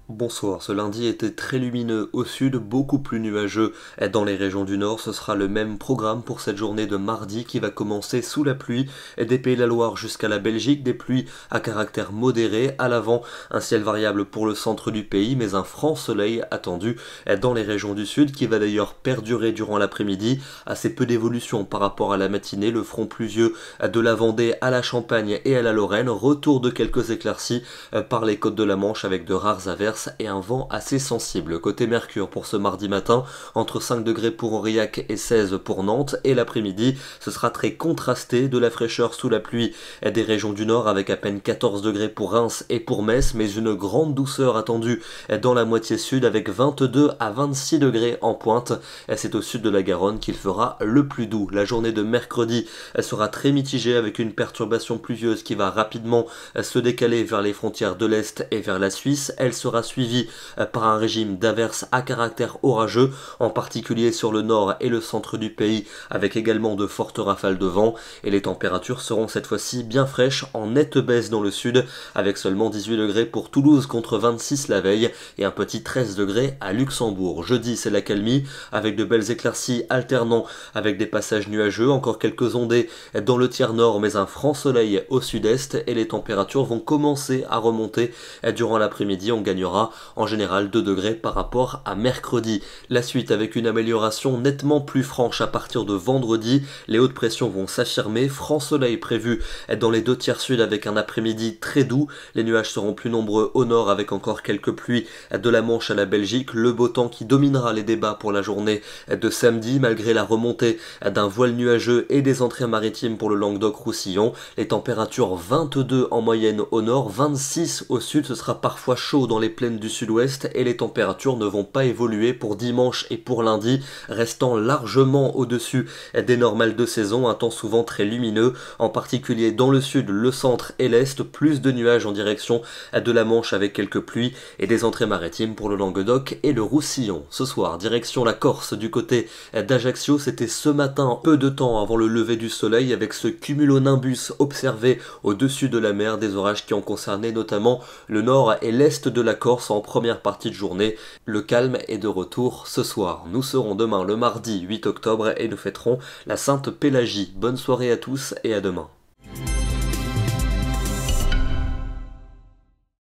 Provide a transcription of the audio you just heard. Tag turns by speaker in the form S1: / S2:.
S1: Bonsoir, ce lundi était très lumineux au sud, beaucoup plus nuageux dans les régions du nord. Ce sera le même programme pour cette journée de mardi qui va commencer sous la pluie des Pays de la Loire jusqu'à la Belgique, des pluies à caractère modéré. À l'avant, un ciel variable pour le centre du pays, mais un franc soleil attendu dans les régions du sud qui va d'ailleurs perdurer durant l'après-midi. Assez peu d'évolution par rapport à la matinée, le front pluvieux de la Vendée à la Champagne et à la Lorraine, retour de quelques éclaircies par les côtes de la Manche avec de rares averses et un vent assez sensible. Côté Mercure pour ce mardi matin, entre 5 degrés pour Aurillac et 16 pour Nantes, et l'après-midi, ce sera très contrasté, de la fraîcheur sous la pluie des régions du nord avec à peine 14 degrés pour Reims et pour Metz, mais une grande douceur attendue dans la moitié sud avec 22 à 26 degrés en pointe. C'est au sud de la Garonne qu'il fera le plus doux. La journée de mercredi sera très mitigée avec une perturbation pluvieuse qui va rapidement se décaler vers les frontières de l'Est et vers la Suisse. Elle sera suivi par un régime d'averses à caractère orageux, en particulier sur le nord et le centre du pays, avec également de fortes rafales de vent, et les températures seront cette fois-ci bien fraîches, en nette baisse dans le sud, avec seulement 18 degrés pour Toulouse contre 26 la veille, et un petit 13 degrés à Luxembourg. Jeudi, c'est l'accalmie, avec de belles éclaircies alternant avec des passages nuageux, encore quelques ondées dans le tiers nord, mais un franc soleil au sud-est, et les températures vont commencer à remonter durant l'après-midi. On gagnera en général 2 degrés par rapport à mercredi. La suite avec une amélioration nettement plus franche à partir de vendredi. Les hautes pressions vont s'affirmer, franc soleil prévu dans les deux tiers sud avec un après-midi très doux. Les nuages seront plus nombreux au nord avec encore quelques pluies de la Manche à la Belgique. Le beau temps qui dominera les débats pour la journée de samedi malgré la remontée d'un voile nuageux et des entrées maritimes pour le Languedoc-Roussillon. Les températures 22 en moyenne au nord, 26 au sud. Ce sera parfois chaud dans les plaines du sud-ouest et les températures ne vont pas évoluer pour dimanche et pour lundi, restant largement au-dessus des normales de saison, un temps souvent très lumineux, en particulier dans le sud, le centre et l'est, plus de nuages en direction de la Manche avec quelques pluies et des entrées maritimes pour le Languedoc et le Roussillon. Ce soir, direction la Corse du côté d'Ajaccio, c'était ce matin, peu de temps avant le lever du soleil, avec ce cumulonimbus observé au-dessus de la mer, des orages qui ont concerné notamment le nord et l'est de la Corse en première partie de journée. Le calme est de retour ce soir. Nous serons demain le mardi 8 octobre et nous fêterons la Sainte Pélagie. Bonne soirée à tous et à demain.